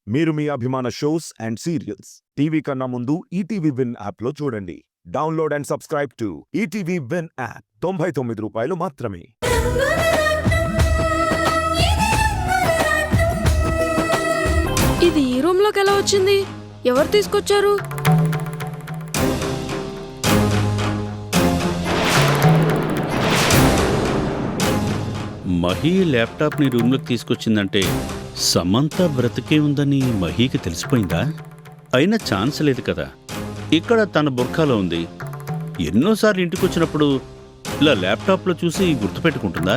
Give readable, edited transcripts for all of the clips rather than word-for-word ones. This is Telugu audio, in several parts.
మీరు మీ అభిమాన షోస్ అండ్ సీరియల్స్ టీవీ కన్నా ముందు ఈటీవీ విన్ యాప్లో చూడండి. Download and subscribe to ETV win app. 99 రూపాయలు మాత్రమే. ఇది ఈ రూమ్ లోకి ఎలా వచ్చింది? ఎవరు తీసుకొచ్చారు? మహి ల్యాప్టాప్ని రూమ్లోకి తీసుకొచ్చిందంటే సమంత బ్రతికే ఉందని మహీకి తెలిసిపోయిందా? అయినా ఛాన్స్ లేదు కదా. ఇక్కడ తన బుర్ఖాలో ఉంది. ఎన్నోసార్లు ఇంటికి వచ్చినప్పుడు ఇలా ల్యాప్టాప్లో చూసి గుర్తుపెట్టుకుంటుందా?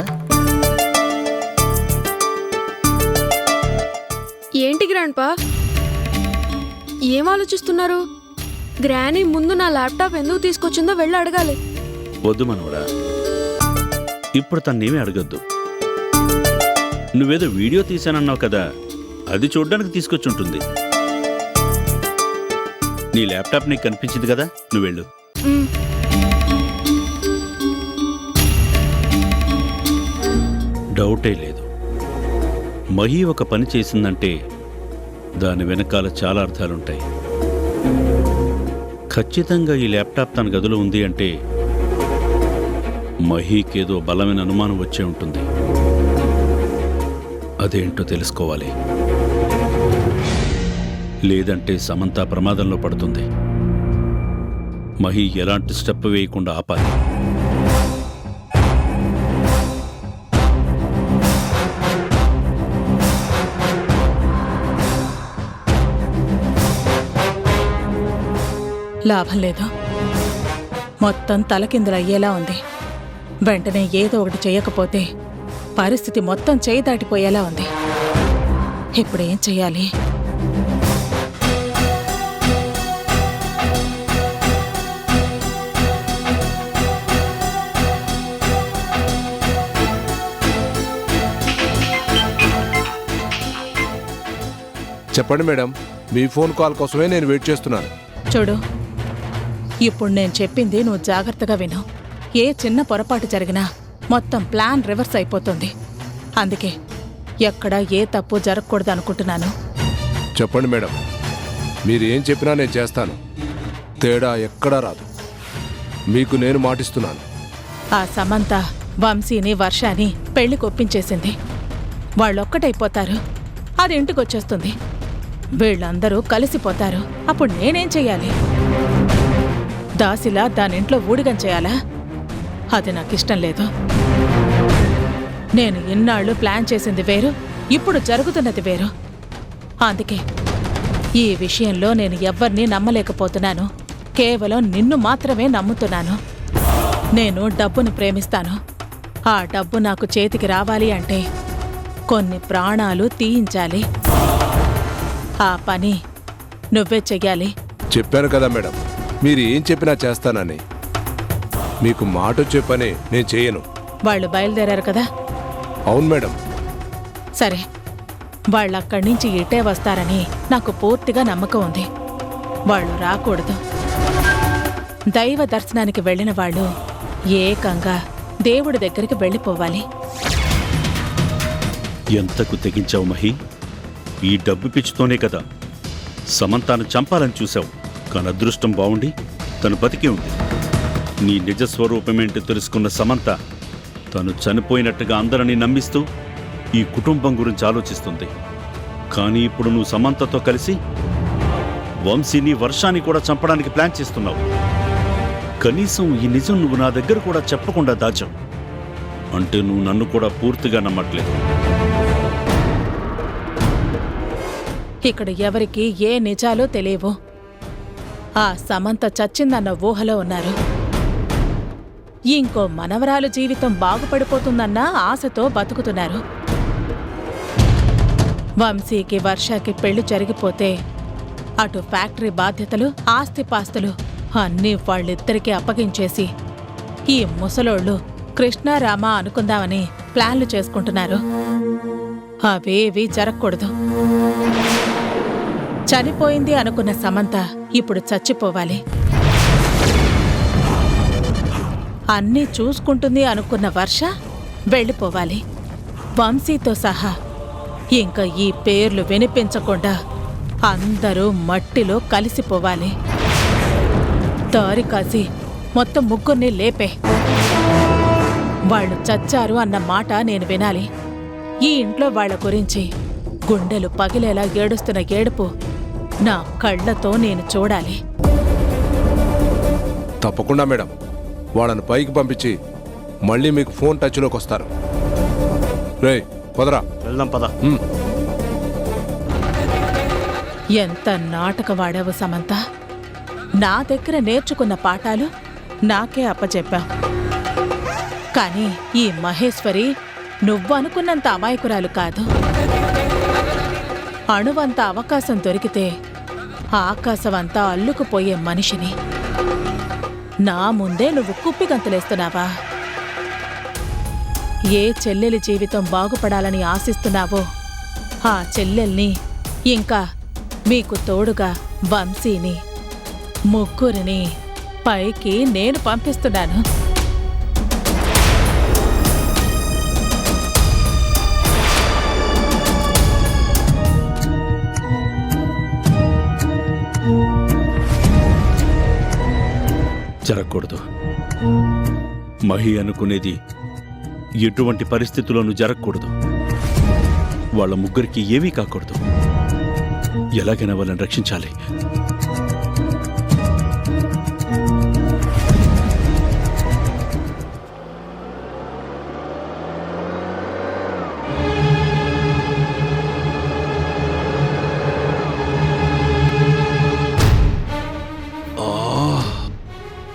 ఏంటి గ్రాండ్పా, ఏం ఆలోచిస్తున్నారు? గ్రానీ ముందు నా ల్యాప్టాప్ ఎందుకు తీసుకొచ్చిందో వెళ్ళి అడగాలి. వద్దు మనవడా, ఇప్పుడు తన్నేమీ అడగద్దు. నువ్వేదో వీడియో తీశానన్నావు కదా, అది చూడ్డానికి తీసుకొచ్చుంటుంది. నీ ల్యాప్టాప్ నీకు కనిపించింది కదా, నువ్వు వెళ్ళు. డౌటే లేదు, మహి ఒక పని చేసిందంటే దాని వెనకాల చాలా అర్థాలుంటాయి. ఖచ్చితంగా ఈ ల్యాప్టాప్ తన గదిలో ఉంది అంటే మహీకేదో బలమైన అనుమానం వచ్చే ఉంటుంది. అదేంటో తెలుసుకోవాలి. లేదంటే సమంత ప్రమాదంలో పడుతుంది. మహి ఎలాంటి స్టెప్ వేయకుండా ఆపాలి. లాభం లేదు, మొత్తం తలకిందులయ్యేలా ఉంది. వెంటనే ఏదో ఒకటి చేయకపోతే పరిస్థితి మొత్తం చేయి దాటిపోయేలా ఉంది. ఇప్పుడేం చెయ్యాలి? చెప్పండి మేడం, మీ ఫోన్ కాల్ కోసమే నేను వెయిట్ చేస్తున్నాను. చూడు, ఇప్పుడు నేను చెప్పింది నువ్వు జాగ్రత్తగా విను. ఏ చిన్న పొరపాటు జరిగినా మొత్తం ప్లాన్ రివర్స్ అయిపోతుంది. అందుకే ఎక్కడ ఏ తప్పు జరగకూడదు అనుకుంటున్నాను. చెప్పండి మేడం, మీరు ఏం చెప్పినా నేను చేస్తాను. తేడా ఎక్కడా రాదు, మీకు నేను మాటిస్తున్నాను. ఆ సమంత వంశీని వర్షాని పెళ్లికి ఒప్పించేసింది. వాళ్ళొక్కటైపోతారు, అది ఇంటికొచ్చేస్తుంది. వీళ్ళందరూ కలిసిపోతారు. అప్పుడు నేనేం చెయ్యాలి? దాసిలా దానింట్లో ఊడిగం చేయాలా? అది నాకిష్టం లేదు. నేను ఇన్నాళ్ళు ప్లాన్ చేసింది వేరు, ఇప్పుడు జరుగుతున్నది వేరు. అందుకే ఈ విషయంలో నేను ఎవ్వరినీ నమ్మలేకపోతున్నాను. కేవలం నిన్ను మాత్రమే నమ్ముతున్నాను. నేను డబ్బుని ప్రేమిస్తాను. ఆ డబ్బు నాకు చేతికి రావాలి అంటే కొన్ని ప్రాణాలు తీయించాలి. ఆ పని నువ్వే చెయ్యాలి. చెప్పాను కదా మేడం, మీరు ఏం చెప్పినా చేస్తానని. మీకు మాట వచ్చే పని నేను చేయను. వాళ్ళు బయలుదేరారు కదా? అవును మేడం. సరే, వాళ్ళక్కడి నుంచి ఇటే వస్తారని నాకు పూర్తిగా నమ్మకం ఉంది. వాళ్ళు రాకూడదు. దైవ దర్శనానికి వెళ్ళిన వాళ్ళు ఏకంగా దేవుడి దగ్గరికి వెళ్ళిపోవాలి. ఎంతకు తెగించావు మహి? ఈ డబ్బు పిచ్చితోనే కదా సమంతాను చంపాలని చూశావు. కానీ అదృష్టం బావుండి తను బతికి ఉంది. నీ నిజస్వరూపమేంటి తెలుసుకున్న సమంత తను చనిపోయినట్టుగా అందరినీ నమ్మిస్తూ ఈ కుటుంబం గురించి ఆలోచిస్తుంది. కానీ ఇప్పుడు నువ్వు సమంతతో కలిసి వంశీని వర్షాన్ని కూడా చంపడానికి ప్లాన్ చేస్తున్నావు. కనీసం ఈ నిజం నువ్వు నా దగ్గర కూడా చెప్పకుండా దాచావు అంటే నువ్వు నన్ను కూడా పూర్తిగా నమ్మట్లేదు. ఇక్కడ ఎవరికి ఏ నిజాలో తెలియవు. ఆ సమంత చచ్చిందన్న ఊహలో ఉన్నారు. ఇంకో మనవరాలు జీవితం బాగుపడిపోతుందన్న ఆశతో బతుకుతున్నారు. వంశీకి వర్షాకి పెళ్లి జరిగిపోతే అటు ఫ్యాక్టరీ బాధ్యతలు, ఆస్తిపాస్తులు అన్నీ వాళ్ళిద్దరికీ అప్పగించేసి ఈ ముసలోళ్ళు కృష్ణారామ అనుకుందామని ప్లాన్లు చేసుకుంటున్నారు. అవేవీ జరగకూడదు. చనిపోయింది అనుకున్న సమంత ఇప్పుడు చచ్చిపోవాలి. అన్నీ చూసుకుంటుంది అనుకున్న వర్ష వెళ్ళిపోవాలి. వంశీతో సహా ఇంకా ఈ పేర్లు వినిపించకుండా అందరూ మట్టిలో కలిసిపోవాలి. దారి కాసి మొత్తం ముగ్గురిని లేపే. వాళ్ళు చచ్చారు అన్న మాట నేను వినాలి. ఈ ఇంట్లో వాళ్ళ గురించి గుండెలు పగిలేలా ఏడుస్తున్న ఏడుపు నా కళ్ళతో నేను చూడాలి. తప్పకుండా మేడం. వాళ్ళని పైకి పంపించి మళ్ళీ మీకు ఫోన్ టచ్లోకి వస్తారు. రేయ్ పదరా. వెళ్దాం పద. ఎంత నాటకవాడావు సమంత. నా దగ్గర నేర్చుకున్న పాఠాలు నాకే అప్పచెప్పా. కానీ ఈ మహేశ్వరి నువ్వు అనుకున్నంత అమాయకురాలు కాదు. అణువంత అవకాశం దొరికితే ఆకాశమంతా అల్లుకుపోయే మనిషిని. నా ముందే నువ్వు కుప్పిగంతులేస్తున్నావా? ఏ చెల్లెలి జీవితం బాగుపడాలని ఆశిస్తున్నావో ఆ చెల్లెల్ని, ఇంకా మీకు తోడుగా వంశీని, ముగ్గురిని పైకి నేను పంపిస్తున్నాను. జరగకూడదు. మహి అనుకునేది ఎటువంటి పరిస్థితుల్లోనూ జరగకూడదు. వాళ్ళ ముగ్గురికి ఏమీ కాకూడదు. ఎలాగైనా వాళ్ళని రక్షించాలి.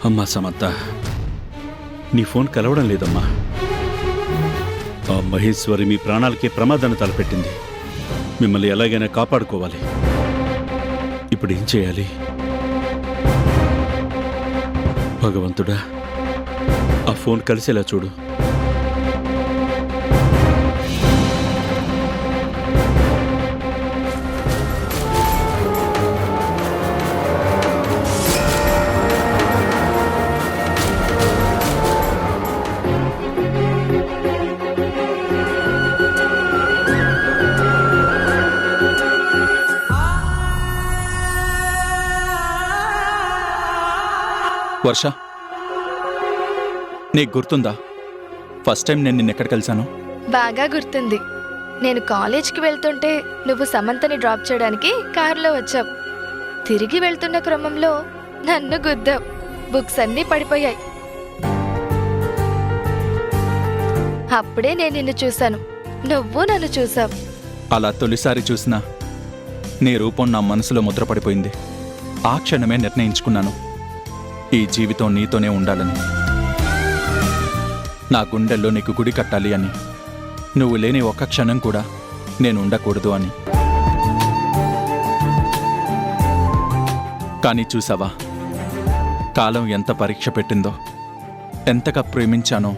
అమ్మా సమంత, నీ ఫోన్ కలవడం లేదమ్మా. ఆ మహేశ్వరి మీ ప్రాణాలకే ప్రమాదాన్ని తలపెట్టింది. మిమ్మల్ని ఎలాగైనా కాపాడుకోవాలి. ఇప్పుడు ఏం చేయాలి? భగవంతుడా, ఆ ఫోన్ కలిసేలా చూడు. వర్ష, నీకు గుర్తుందా ఫస్ట్ టైం నేను నిన్నెక్కడ కలిశాను? బాగా గుర్తుంది. నేను కాలేజ్కి వెళ్తుంటే నువ్వు సమంతని డ్రాప్ చేయడానికి కారులో వచ్చావు. తిరిగి వెళ్తున్న క్రమంలో నన్ను గుద్దావు. బుక్స్ అన్నీ పడిపోయాయి. అప్పుడే నేను నిన్ను చూశాను, నువ్వు నన్ను చూసావు. అలా తొలిసారి చూసినా నీ రూపం నా మనసులో ముద్రపడిపోయింది. ఆ క్షణమే నిర్ణయించుకున్నాను, ఈ జీవితం నీతోనే ఉండాలని. నా గుండెల్లో నీకు గుడి కట్టాలి అని. నువ్వు లేని ఒక్క క్షణం కూడా నేను ఉండకూడదు అని. కానీ చూసావా, కాలం ఎంత పరీక్ష పెట్టిందో. ఎంతగా ప్రేమించానో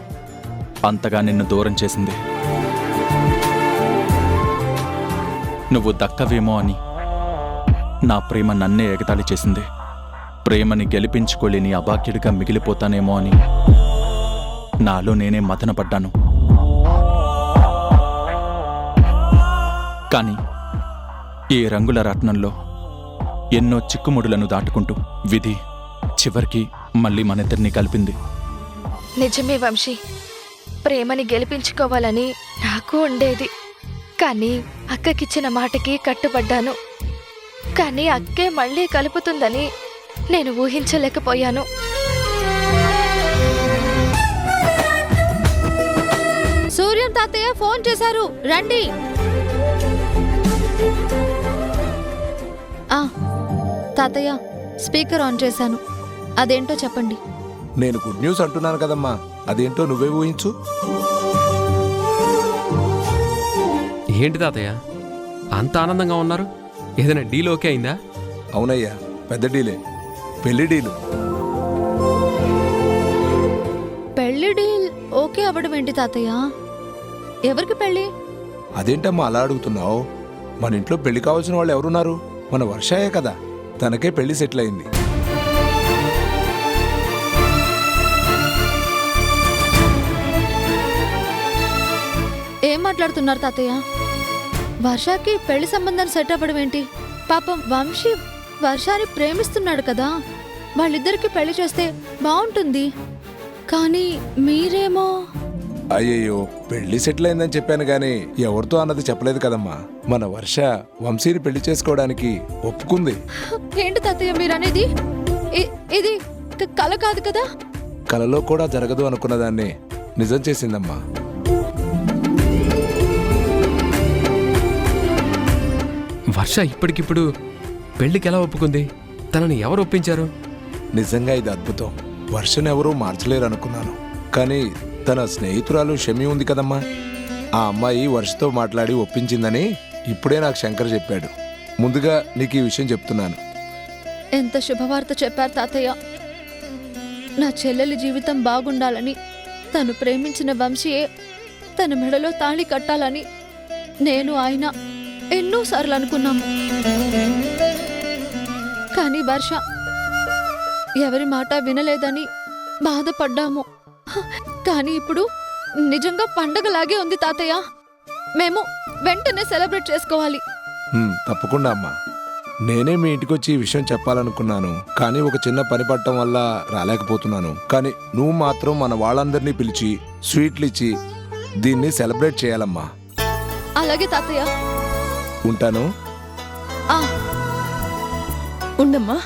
అంతగా నిన్ను దూరం చేసింది. నువ్వు దక్కవేమో అని నా ప్రేమ నన్నే ఎగతాళి చేసింది. ప్రేమని గెలిపించుకోలేని అభాగ్యుడిగా మిగిలిపోతానేమో అని నాలో నేనే మదనపడ్డాను. కానీ ఈ రంగుల రత్నంలో ఎన్నో చిక్కుముడులను దాటుకుంటూ విధి చివరికి మళ్ళీ మనిద్దరినీ కలిపింది. నిజమే వంశీ, ప్రేమని గెలిపించుకోవాలని నాకు ఉండేది. కానీ అక్కకిచ్చిన మాటకి కట్టుబడ్డాను. కానీ అక్కే మళ్ళీ కలుపుతుందని నేను ఊహించలేకపోయాను. సూర్యం తాతయ్య ఫోన్ చేశారు, రండి. తాతయ్య స్పీకర్ ఆన్ చేశాను, అదేంటో చెప్పండి. నేను గుడ్ న్యూస్ అంటున్నాను కదమ్మా, అదేంటో నువ్వే ఊహించు. ఏంటి తాతయ్య అంత ఆనందంగా ఉన్నారు? ఏదైనా డీల్ ఓకే అయిందా? అవునయ్యా, పెద్ద డీలే. పెళ్లి డీలు. పెళ్లి డీల్ ఓకే అవ్వడం ఏంటి తాతయ్య? ఎవరికి పెళ్లి? అదేంటమ్మా అలా అడుగుతున్నావు? మన ఇంట్లో పెళ్లి కావాల్సిన వాళ్ళు ఎవరున్నారు? మన వర్షాయే కదా, తనకే పెళ్లి సెటిల్ అయింది. ఏం మాట్లాడుతున్నారు తాతయ్య? వర్షాకి పెళ్లి సంబంధం సెట్ అవ్వడం ఏంటి? పాపం వంశీ వర్షాన్ని ప్రేమిస్తున్నాడు కదా, వాళ్ళిద్దరికి పెళ్లి చేస్తే బాగుంటుంది. కానీ మీరేమో అయ్యయ్యో, పెళ్లి సెటిల్ అయిందని చెప్పాను గాని ఎవరితో అన్నది చెప్పలేదు కదమ్మా. మన వర్ష వంశీని పెళ్లి చేసుకోవడానికి ఒప్పుకుంది. ఏంటి తాతయ్య మీరనేది? ఇది కల కాదు కదా? కలలో కూడా జరగదు అనుకున్న దాన్ని నిజం చేసిందమ్మా. వర్ష ఇప్పటికిప్పుడు పెళ్లికి ఎలా ఒప్పుకుంది? తనని ఎవరు ఒప్పించారు? నిజంగా ఇది అద్భుతం. వర్షను ఎవరూ మార్చలేరు అనుకున్నాను, కానీ తన స్నేహితురాలు షమి ఉంది కదమ్మా, ఆ అమ్మాయి వర్షతో మాట్లాడి ఒప్పించిందని ఇప్పుడే నాకు శంకర్ చెప్పాడు. ముందుగా నీకు ఈ విషయం చెప్తున్నాను. ఎంత శుభవార్త చెప్పారు తాతయ్య. నా చెల్లెలి జీవితం బాగుండాలని, తను ప్రేమించిన వంశీయే తన మెడలో తాళి కట్టాలని నేను ఆయన ఎన్నోసార్లు అనుకున్నాము. కానీ వర్ష ఎవరి మాట వినలేదని బాధపడ్డాము. కానీ ఇప్పుడు నిజంగా పండగలాగే ఉంది తాతయ్య. మేము వెంటనే సెలబ్రేట్ చేసుకోవాలి. తప్పకుండా అమ్మా. నేనే మీ ఇంటికొచ్చి ఈ విషయం చెప్పాలనుకున్నాను, కానీ ఒక చిన్న పని పట్టడం వల్ల రాలేకపోతున్నాను. కానీ నువ్వు మాత్రం మన వాళ్ళందరినీ పిలిచి స్వీట్లు ఇచ్చి దీన్ని సెలబ్రేట్ చేయాలమ్మా. అలాగే తాతయ్య. ఉంటాను. ఉండమ్మా.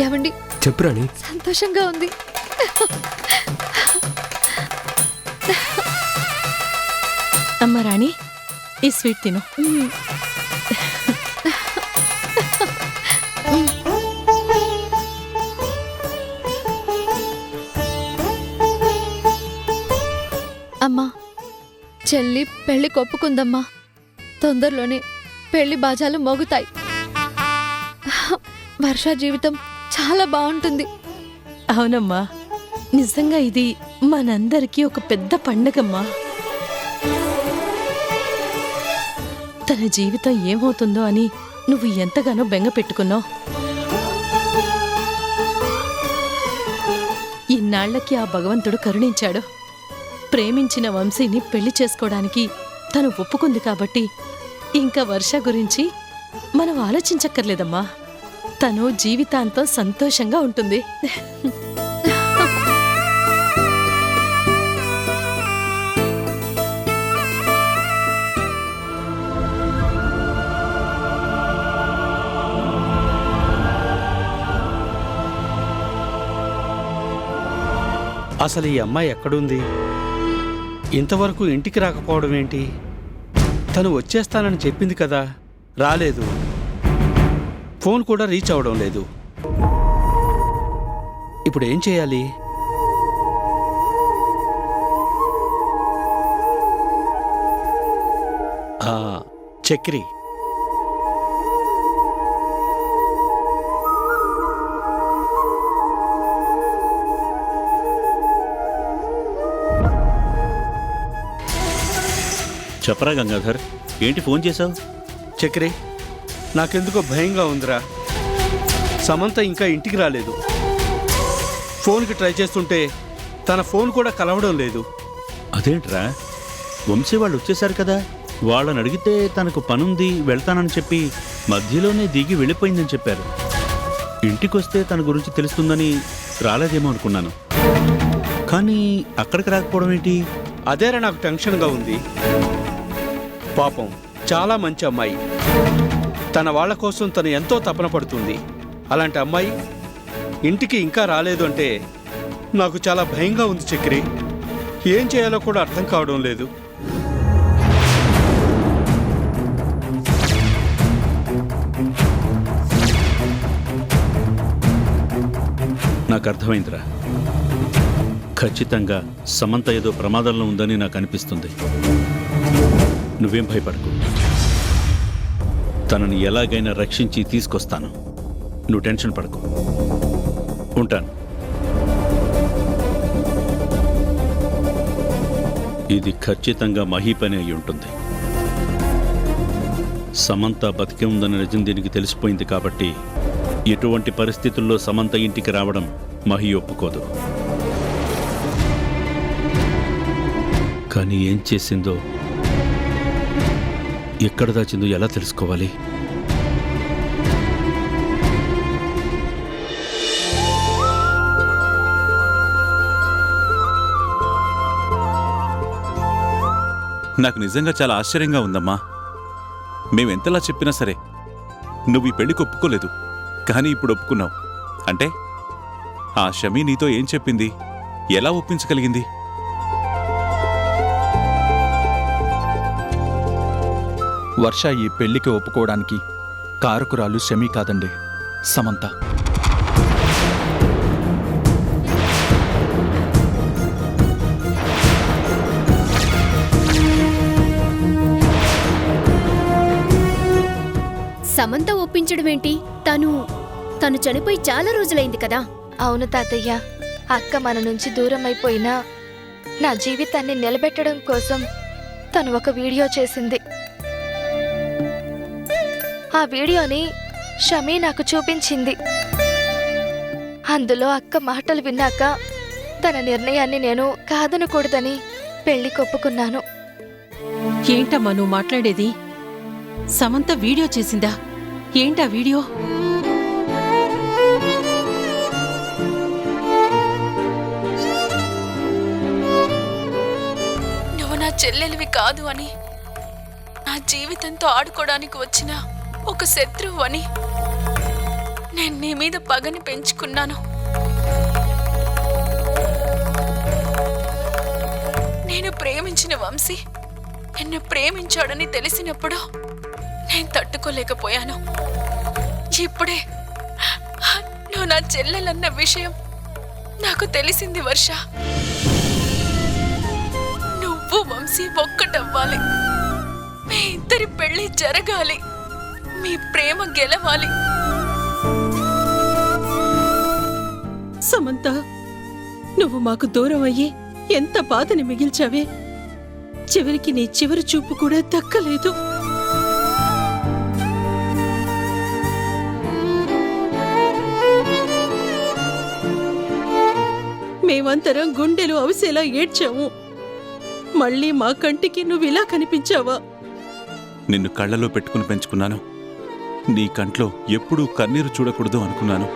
ఏమండి, చెప్పురాని. సంతోషంగా ఉంది. అమ్మ రాణి, ఈ స్వీట్ తిను. అమ్మా, చెల్లి పెళ్లి కొప్పుకుందమ్మా. తొందరలోనే పెళ్లి బాజాలు మోగుతాయి. వర్ష జీవితం చాలా బాగుంటుంది. అవునమ్మా, నిజంగా ఇది మనందరికీ ఒక పెద్ద పండగమ్మా. తన జీవితం ఏమవుతుందో అని నువ్వు ఎంతగానో బెంగ పెట్టుకున్నావు. ఇన్నాళ్లకి ఆ భగవంతుడు కరుణించాడు. ప్రేమించిన వంశీని పెళ్లి చేసుకోవడానికి తను ఒప్పుకుంది కాబట్టి ఇంకా వర్ష గురించి మనం ఆలోచించక్కర్లేదమ్మా. తను జీవితాంతం సంతోషంగా ఉంటుంది. అసలు ఈ అమ్మాయి ఎక్కడుంది? ఇంతవరకు ఇంటికి రాకపోవడం ఏంటి? తను వచ్చేస్తానని చెప్పింది కదా, రాలేదు. ఫోన్ కూడా రీచ్ అవడం లేదు. ఇప్పుడు ఏం చేయాలి? చక్రి, చెప్పరా గంగాధర్, ఏంటి ఫోన్ చేశావు? చక్రి, నాకెందుకో భయంగా ఉందిరా. సమంత ఇంకా ఇంటికి రాలేదు. ఫోన్కి ట్రై చేస్తుంటే తన ఫోన్ కూడా కలవడం లేదు. అదేంట్రా, వంశీ వాళ్ళు వచ్చేశారు కదా, వాళ్ళని అడిగితే తనకు పనుంది వెళ్తానని చెప్పి మధ్యలోనే దిగి వెళ్ళిపోయిందని చెప్పారు. ఇంటికొస్తే తన గురించి తెలుస్తుందని రాలేదేమో అనుకున్నాను, కానీ అక్కడికి రాకపోవడం ఏంటి? అదేరా నాకు టెన్షన్గా ఉంది. పాపం, చాలా మంచి అమ్మాయి. తన వాళ్ళ కోసం తను ఎంతో తపన పడుతుంది. అలాంటి అమ్మాయి ఇంటికి ఇంకా రాలేదు అంటే నాకు చాలా భయంగా ఉంది చక్రి. ఏం చేయాలో కూడా అర్థం కావడం లేదు. నాకు అర్థమైందిరా. ఖచ్చితంగా సమంత ఏదో ప్రమాదంలో ఉందని నాకు అనిపిస్తుంది. నువ్వేం భయపడకు, తనని ఎలాగైనా రక్షించి తీసుకొస్తాను. నువ్వు టెన్షన్ పడకు. ఉంటాను. ఇది ఖచ్చితంగా మహీ పని అయి ఉంటుంది. సమంత బతికే ఉందన్న నిజం దీనికి తెలిసిపోయింది కాబట్టి ఎటువంటి పరిస్థితుల్లో సమంత ఇంటికి రావడం మహీ ఒప్పుకోదు. కానీ ఏం చేసిందో ఎక్కడ దాచిందో ఎలా తెలుసుకోవాలి? నాకు నిజంగా చాలా ఆశ్చర్యంగా ఉందమ్మా. మేమెంతలా చెప్పినా సరే నువ్వు ఈ పెళ్లికి ఒప్పుకోలేదు, కానీ ఇప్పుడు ఒప్పుకున్నావు అంటే ఆ షమీ నీతో ఏం చెప్పింది? ఎలా ఒప్పించగలిగింది? వర్ష ఈ పెళ్లికి ఒప్పుకోవడానికి కారకురాలు షమీ కాదండి, సమంత. సమంత ఒప్పించడం ఏంటి? తను చనిపోయి చాలా రోజులైంది కదా. అవును తాతయ్య, అక్క మన నుంచి దూరం అయిపోయినా నా జీవితాన్ని నిలబెట్టడం కోసం తను ఒక వీడియో చేసింది. ఆ వీడియోని షమీ నాకు చూపించింది. అందులో అక్క మాటలు విన్నాక తన నిర్ణయాన్ని నేను కాదనకూడదని పెళ్లి కొప్పుకున్నాను. ఏంటమ్మా నువ్వు మాట్లాడేది? సమంత వీడియో చేసిందా? ఏంటా వీడియో? నువ్వు నా చెల్లెలివి కాదు అని, నా జీవితంతో ఆడుకోవడానికి వచ్చిన ఒక శత్రువు అని నేను నీ మీద పగని పెంచుకున్నాను. నేను ప్రేమించిన వంశీ నిన్ను ప్రేమించాడని తెలిసినప్పుడు నేను తట్టుకోలేకపోయాను. ఇప్పుడే నువ్వు నా చెల్లెలన్న విషయం నాకు తెలిసింది వర్ష. నువ్వు వంశీ ఒక్కటవ్వాలి, మీ ఇద్దరి పెళ్లి జరగాలి, మీ ప్రేమ గెలవాలి. సమంత, నువ్వు మాకు దూరం అయ్యి ఎంత బాధని మిగిల్చావే. చివరికి నీ చివరి చూపు కూడా దక్కలేదు. మేమంతరం గుండెలు అవిసేలా ఏడ్చాము. మళ్ళీ మా కంటికి నువ్విలా కనిపించావా? నిన్ను కళ్ళలో పెట్టుకుని పెంచుకున్నాను. నీ కంట్లో ఎప్పుడూ కన్నీరు చూడకూడదు అనుకున్నాను.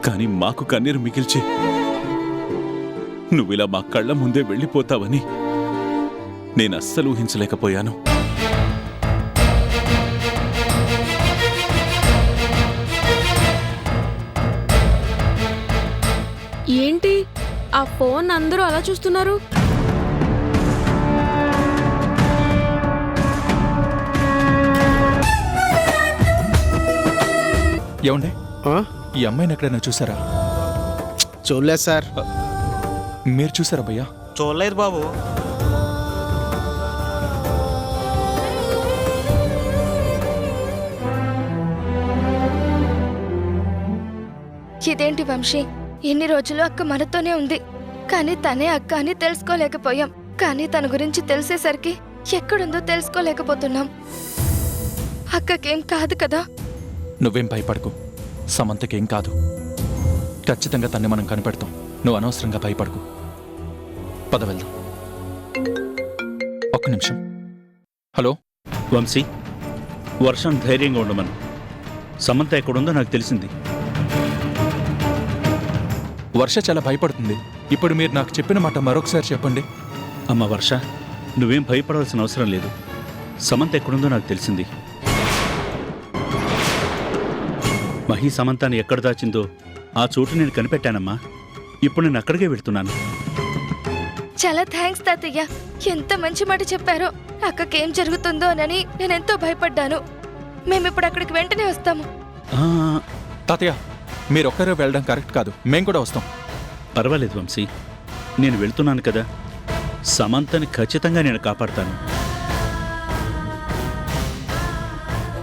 కానీ మాకు కన్నీరు మిగిల్చి నువ్విలా మా కళ్ళ ముందే వెళ్ళిపోతావని నేను అస్సలు ఊహించలేకపోయాను. ఏంటి ఆ ఫోన్ అందరూ అలా చూస్తున్నారు? ఏమండే, ఈ అమ్మాయిని ఎక్కడైనా చూసారా? చూడలేదు సార్. మీరు చూసారా భయ్యా? చూడలేదు బాబు. ఇదేంటి వంశీ, ఎన్ని రోజులు అక్క మనతోనే ఉంది, కానీ తనే అక్క అని తెలుసుకోలేకపోయాం. కానీ తన గురించి తెలిసేసరికి ఎక్కడుందో తెలుసుకోలేకపోతున్నాం. అక్కకేం కాదు కదా? నువ్వేం భయపడకు, సమంతకేం కాదు. ఖచ్చితంగా తన్ని మనం కనిపెడతాం. నువ్వు అనవసరంగా భయపడకు. పద వెళ్దాం. ఒక్క నిమిషం. హలో వంశీ, వర్షం ధైర్యంగా ఉండమను. సమంత ఎక్కడుందో నాకు తెలిసింది. వర్ష చాలా భయపడుతుంది. ఇప్పుడు మీరు నాకు చెప్పిన మాట మరొకసారి చెప్పండి. అమ్మ వర్ష, నువ్వేం భయపడాల్సిన అవసరం లేదు. సమంత ఎక్కడుందో నాకు తెలిసింది. మహి సమంతాన్ని ఎక్కడ దాచిందో ఆ చోటు నేను కనిపెట్టానమ్మా. ఇప్పుడు నేను అక్కడికే వెళ్తున్నాను. చాలా థ్యాంక్స్ తాతయ్య, ఎంత మంచి మాట చెప్పారో. అక్కకేం జరుగుతుందోనని నేనెంతో భయపడ్డాను. మేమిప్పుడు అక్కడికి వెంటనే వస్తాము. తాతయ్య, మీరొక్కరే వెళ్ళడం కరెక్ట్ కాదు, మేం కూడా వస్తాం. పర్వాలేదు వంశీ, నేను వెళ్తున్నాను కదా. సమంతని ఖచ్చితంగా నేను కాపాడతాను.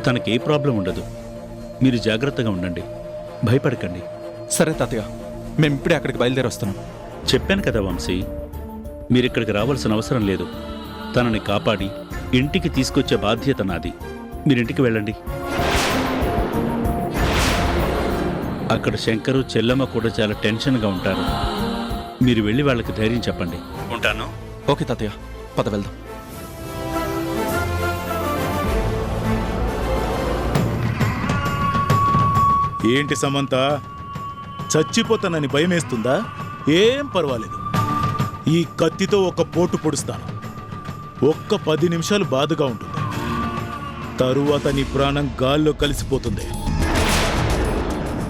తనకే ప్రాబ్లం ఉండదు. మీరు జాగ్రత్తగా ఉండండి, భయపడకండి. సరే తాతయ్య, మేమిప్పుడే అక్కడికి బయలుదేరి వస్తున్నాం. చెప్పాను కదా వంశీ, మీరిక్కడికి రావాల్సిన అవసరం లేదు. తనని కాపాడి ఇంటికి తీసుకొచ్చే బాధ్యత నాది. మీరింటికి వెళ్ళండి. అక్కడ శంకరు చెల్లమ్మ కూడా చాలా టెన్షన్గా ఉంటారు. మీరు వెళ్ళి వాళ్ళకి ధైర్యం చెప్పండి. ఉంటాను. ఓకే తాతయ్య, పద వెళ్దాం. ఏంటి సమంత, చచ్చిపోతానని భయమేస్తుందా? ఏం పర్వాలేదు, ఈ కత్తితో ఒక పోటు పొడుస్తాను. ఒక్క 10 నిమిషాలు బాధగా ఉంటుంది, తరువాత నీ ప్రాణం గాల్లో కలిసిపోతుంది.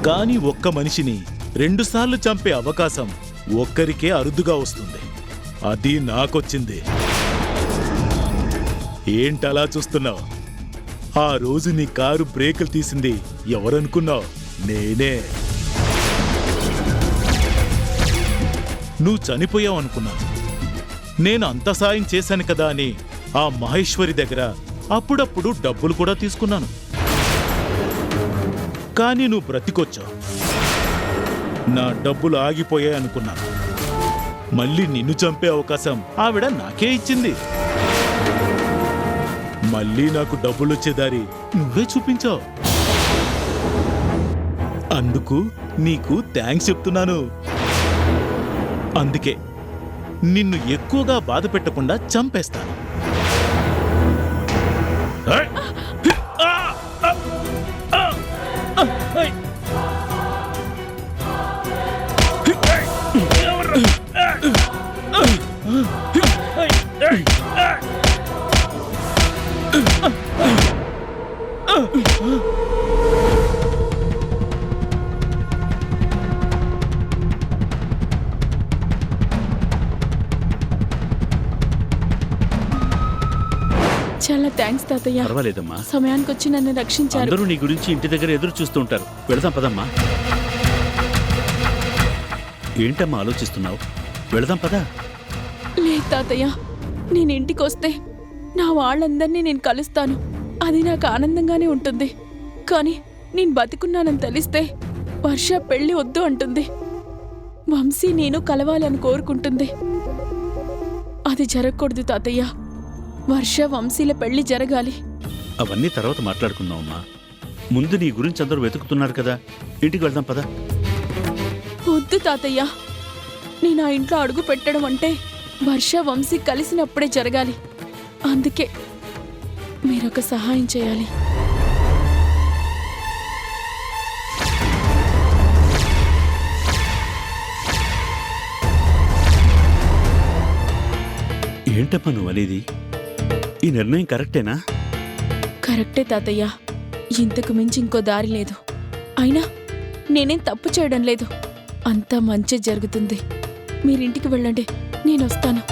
కానీ ఒక్క మనిషిని 2 సార్లు చంపే అవకాశం ఒక్కరికే అరుదుగా వస్తుంది. అది నాకొచ్చింది. ఏంటలా చూస్తున్నావు? ఆ రోజు నీ కారు బ్రేకులు తీసింది ఎవరనుకున్నావు? నేనే. నువ్వు చనిపోయావు అనుకున్నాను. నేను అంత సాయం చేశాను కదా అని ఆ మహేశ్వరి దగ్గర అప్పుడప్పుడు డబ్బులు కూడా తీసుకున్నాను. కానీ నువ్వు బ్రతికొచ్చావు. నా డబ్బులు ఆగిపోయాయి అనుకున్నాను. మళ్ళీ నిన్ను చంపే అవకాశం ఆవిడ నాకే ఇచ్చింది. మళ్ళీ నాకు డబ్బులొచ్చే దారి నువ్వే చూపించావు. అందుకు నీకు థ్యాంక్స్ చెప్తున్నాను. అందుకే నిన్ను ఎక్కువగా బాధ పెట్టకుండా చంపేస్తాను. చాలా థ్యాంక్స్ తాతయ్య. పర్వాలేదమ్మా, సమయానికి వచ్చి నన్ను రక్షించారు. అందరూ నీ గురించి ఇంటి దగ్గర ఎదురు చూస్తూ ఉంటారు. వెళదాం పదమ్మా. ఏంటమ్మా ఆలోచిస్తున్నావు? వెళదాం పదా. లేదు తాతయ్య, నేను ఇంటికి వస్తే నా వాళ్ళందరినీ నేను కలుస్తాను. అది నాకు ఆనందంగానే ఉంటుంది. కానీ నేను బతికున్నానని తెలిస్తే వర్ష పెళ్లి వద్దు అంటుంది. వంశీ నేను కలవాలని కోరుకుంటుంది. అది జరగకూడదు తాతయ్య. వర్ష వంశీల పెళ్లి జరగాలి. అవన్నీ తర్వాత మాట్లాడుకుందామమ్మా. ముందు నీ గురించి అందరూ వెతుకుతున్నారు కదా, ఇంటికి వెళ్దాం పదా. వద్దు తాతయ్య, నేను ఆ ఇంట్లో అడుగు పెట్టడం అంటే వర్ష వంశీ కలిసినప్పుడే జరగాలి. అందుకే మీరొక సహాయం చేయాలి. ఏంటమ్మా నువ్వు అనేది? ఈ నిర్ణయం కరెక్టేనా? కరెక్టే తాతయ్య. ఇంతకు మించి ఇంకో దారి లేదు. అయినా నేనేం తప్పు చేయడం లేదు. అంతా మంచి జరుగుతుంది. మీరింటికి వెళ్ళండి, నేను వస్తాను.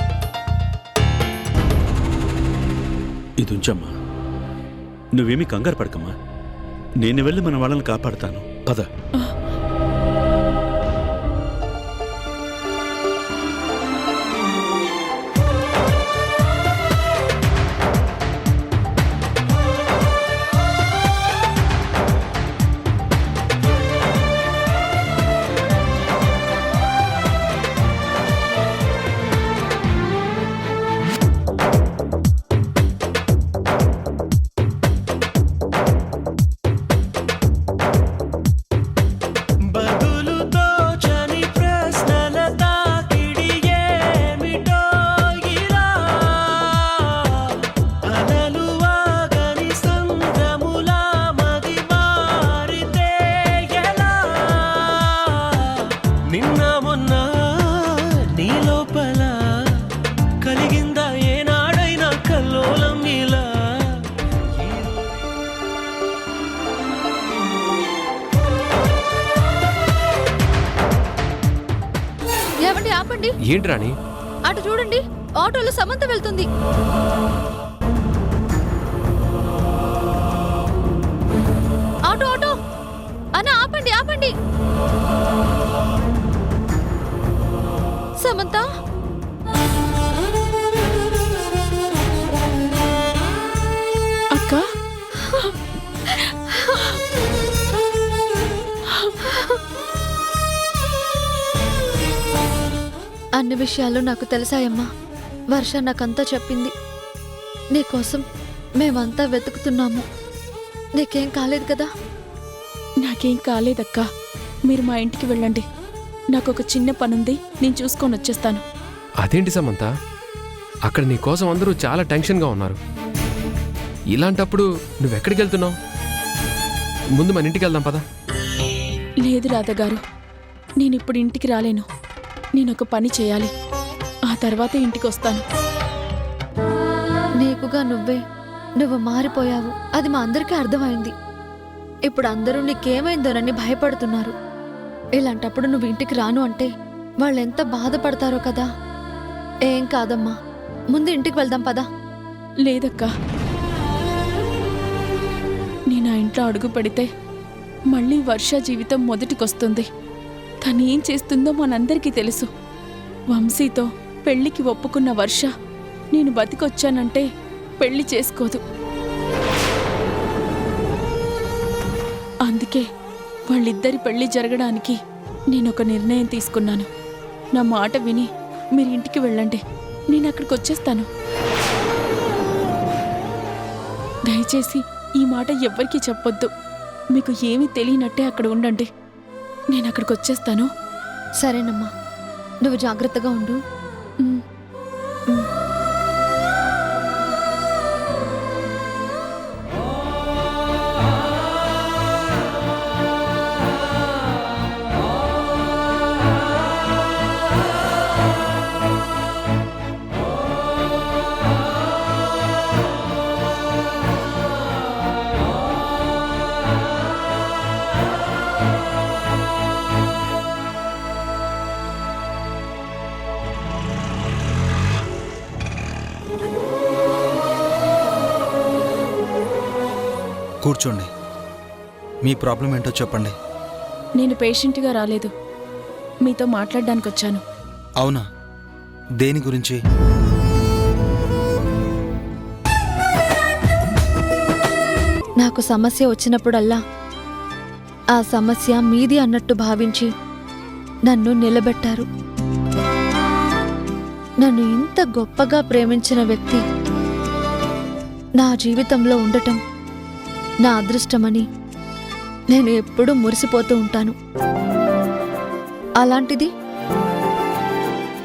ఇది ఉంచమ్మా, నువ్వేమీ కంగారు పడకమ్మా. నేను వెళ్ళి మన వాళ్ళని కాపాడుతాను. పద. ఏంటి రాణి? అటు చూడండి, ఆటోలో సమంత వెళ్తుంది. ఆటో ఆటో అన్న, ఆపండి ఆపండి. సమంత, అక్క, అన్ని విషయాలు నాకు తెలిసాయమ్మా. వర్ష నాకంతా చెప్పింది. నీకోసం మేమంతా వెతుకుతున్నాము. నీకేం కాలేదు కదా? నాకేం కాలేదక్కా. మీరు మా ఇంటికి వెళ్ళండి. నాకు ఒక చిన్న పనుంది, నేను చూసుకొని వచ్చేస్తాను. అదేంటి సమంత, అక్కడ నీ కోసం అందరూ చాలా టెన్షన్గా ఉన్నారు. ఇలాంటప్పుడు నువ్వెక్కడికి వెళ్తున్నావు? ముందు మన ఇంటికి వెళ్దాం పదా. లేదు రాధగారు, నేనిప్పుడు ఇంటికి రాలేను. నేనొక పని చేయాలి, ఆ తర్వాతే ఇంటికి వస్తాను. నీకుగా నువ్వు మారిపోయావు, అది మా అందరికీ అర్థమైంది. ఇప్పుడు అందరూ నీకేమైందోనని భయపడుతున్నారు. ఇలాంటప్పుడు నువ్వు ఇంటికి రాను అంటే వాళ్ళెంత బాధపడతారో కదా. ఏం కాదమ్మా, ముందు ఇంటికి వెళ్దాం పదా. లేదక్కా, నేను ఆ ఇంట్లో అడుగు పెడితే మళ్ళీ వర్ష జీవితం మొదటికొస్తుంది. తను ఏం చేస్తుందో మనందరికీ తెలుసు. వంశీతో పెళ్లికి ఒప్పుకున్న వర్ష నేను బతికొచ్చానంటే పెళ్లి చేసుకోదు. అందుకే వాళ్ళిద్దరి పెళ్లి జరగడానికి నేనొక నిర్ణయం తీసుకున్నాను. నా మాట విని మీరు ఇంటికి వెళ్ళండి, నేను అక్కడికి వచ్చేస్తాను. దయచేసి ఈ మాట ఎవ్వరికీ చెప్పొద్దు. మీకు ఏమీ తెలియనట్టే అక్కడ ఉండండి, నేను అక్కడికి వచ్చేస్తాను. సరేనమ్మా, నువ్వు జాగ్రత్తగా ఉండు. కూర్చోండి, మీ ప్రాబ్లం ఏంటో చెప్పండి. నేను పేషెంట్గా రాలేదు, మీతో మాట్లాడడానికి వచ్చాను. అవునా, దేని గురించి? నాకు సమస్య వచ్చినప్పుడల్లా ఆ సమస్య మీది అన్నట్టు భావించి నన్ను నిలబెట్టారు. నన్ను ఇంత గొప్పగా ప్రేమించిన వ్యక్తి నా జీవితంలో ఉండటం నా అదృష్టమని నేను ఎప్పుడూ మురిసిపోతూ ఉంటాను. అలాంటిది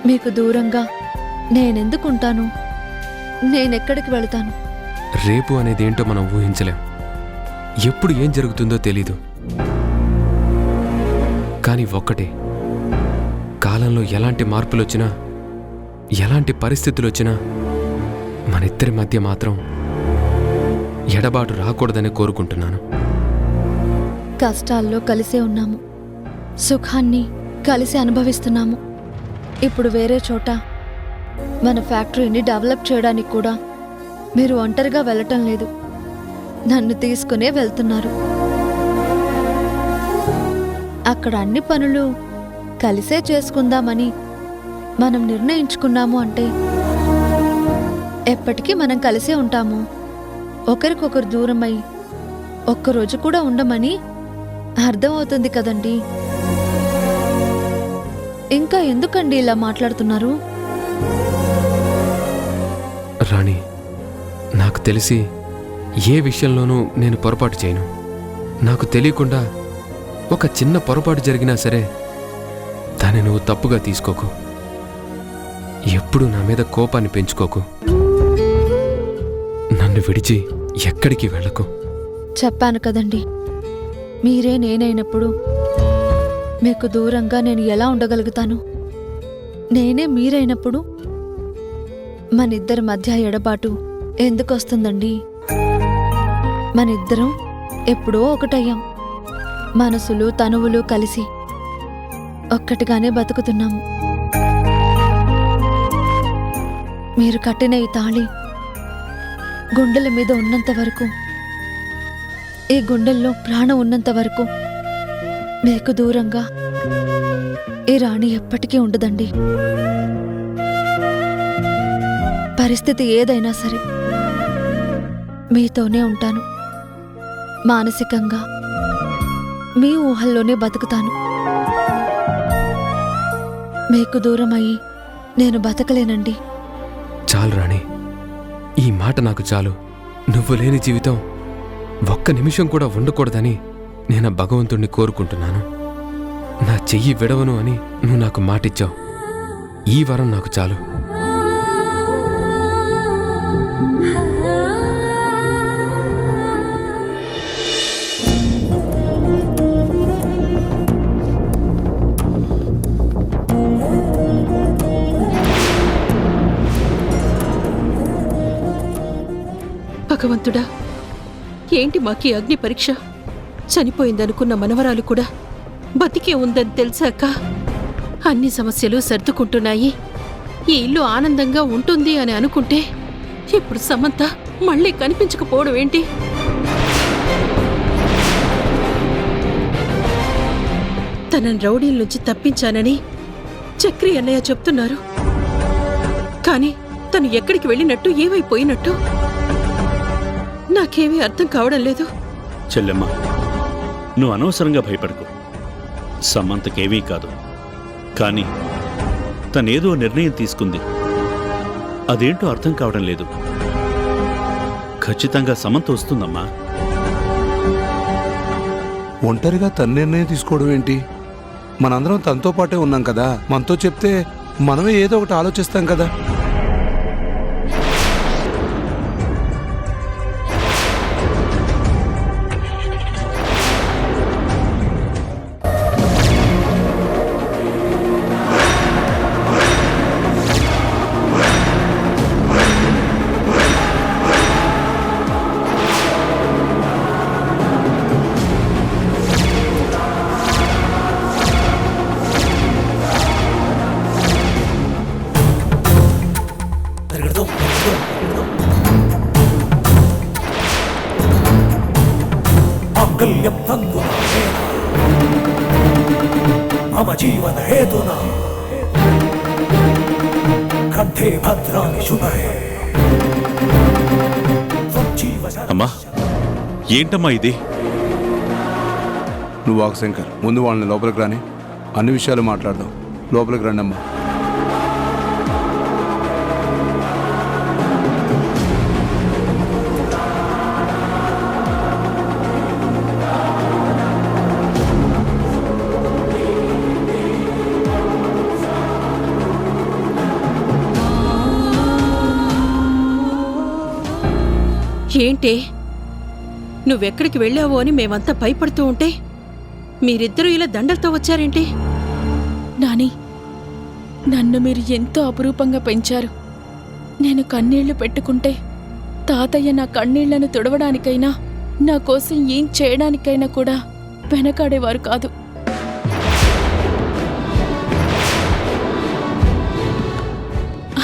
మీకు దూరంగా నేనెందుకుంటాను? నేనెక్కడికి వెళతాను? రేపు అనేదేంటో మనం ఊహించలేం. ఎప్పుడు ఏం జరుగుతుందో తెలీదు. కానీ ఒక్కటే, కాలంలో ఎలాంటి మార్పులొచ్చినా, ఎలాంటి పరిస్థితులొచ్చినా మనిద్దరి మధ్య మాత్రం ఎడబాటు రాకూడదని కోరుకుంటున్నాను. కష్టాల్లో కలిసే ఉన్నాము, సుఖాన్ని కలిసి అనుభవిస్తున్నాము. ఇప్పుడు వేరే చోట మన ఫ్యాక్టరీని డెవలప్ చేయడానికి కూడా మీరు ఒంటరిగా వెళ్ళటం లేదు, నన్ను తీసుకునే వెళ్తున్నారు. అక్కడ అన్ని పనులు కలిసే చేసుకుందామని మనం నిర్ణయించుకున్నాము అంటే ఎప్పటికీ మనం కలిసే ఉంటాము. ఒకరికొకరు దూరమై ఒక్కరోజు కూడా ఉండమని అర్థమవుతుంది కదండి. ఇంకా ఎందుకండి ఇలా మాట్లాడుతున్నారు? రాణి, నాకు తెలిసి ఏ విషయంలోనూ నేను పొరపాటు చేయను. నాకు తెలియకుండా ఒక చిన్న పొరపాటు జరిగినా సరే దాన్ని నువ్వు తప్పుగా తీసుకోకు. ఎప్పుడూ నా మీద కోపాన్ని పెంచుకోకు. నన్ను విడిచి ఎక్కడికి వెళ్ళకు. చెప్పాను కదండి, మీరే నేనైనప్పుడు మీకు దూరంగా నేను ఎలా ఉండగలుగుతాను? నేనే మీరైనప్పుడు మనిద్దరి మధ్య ఎడబాటు ఎందుకొస్తుందండి? మనిద్దరం ఎప్పుడో ఒకటయ్యాం. మనసులు తనువులు కలిసి ఒక్కటిగానే బతుకుతున్నాము. మీరు కట్టిన ఈ తాళి గుండెల మీద ఉన్నంత వరకు, ఈ గుండెల్లో ప్రాణం ఉన్నంత వరకు మీకు దూరంగా ఈ రాణి ఎప్పటికీ ఉండదండి. పరిస్థితి ఏదైనా సరే మీతోనే ఉంటాను. మానసికంగా మీ ఊహల్లోనే బతుకుతాను. మీకు దూరమయ్యి నేను బతకలేనండి. చాలు రాణి, ఈ మాట నాకు చాలు. నువ్వు లేని జీవితం ఒక్క నిమిషం కూడా ఉండకూడదని నేను ఆ భగవంతుణ్ణి కోరుకుంటున్నాను. నా చెయ్యి విడవను అని నువ్వు నాకు మాటిచ్చావు. ఈ వరం నాకు చాలు. భగవంతుడా, ఏంటి మాకీ అగ్ని పరీక్ష? చనిపోయిందనుకున్న మనవరాలు కూడా బతికే ఉందని తెలిసాక అన్ని సమస్యలు సర్దుకుంటున్నాయి. ఈ ఇల్లు ఆనందంగా ఉంటుంది అని అనుకుంటే ఇప్పుడు సమంత మళ్ళీ కనిపించకపోవడం ఏంటి? తనని రౌడీల నుంచి తప్పించానని చక్రి అన్నయ్య చెప్తున్నారు. కానీ తను ఎక్కడికి వెళ్ళినట్టు, ఏమైపోయినట్టు నాకేమీ అర్థం కావడం లేదు. చెల్లెమ్మ, నువ్వు అనవసరంగా భయపడకు. సమంతకేమీ కాదు. కానీ తనేదో నిర్ణయం తీసుకుంది. అదేంటో అర్థం కావడం లేదు. ఖచ్చితంగా సమంత వస్తుందమ్మా. ఒంటరిగా తన నిర్ణయం తీసుకోవడం ఏంటి? మనందరం తనతో పాటే ఉన్నాం కదా. మనతో చెప్తే మనమే ఏదో ఒకటి ఆలోచిస్తాం కదా. అమ్మా, ఏంటమ్మా ఇది? నువ్వు వాక్ శంకర్, ముందు వాళ్ళని లోపలికి రాని, అన్ని విషయాలు మాట్లాడదాం. లోపలికి రండి అమ్మా. ఏంటే, నువ్వెక్కడికి వెళ్ళావో అని మేమంతా భయపడుతూ ఉంటే మీరిద్దరూ ఇలా దండలతో వచ్చారేంటి? నాని, నన్ను మీరు ఎంతో అపురూపంగా పెంచారు. నేను కన్నీళ్లు పెట్టుకుంటే తాతయ్య నా కన్నీళ్లను తుడవడానికైనా, నా కోసం ఏం చేయడానికైనా కూడా వెనకాడేవారు కాదు.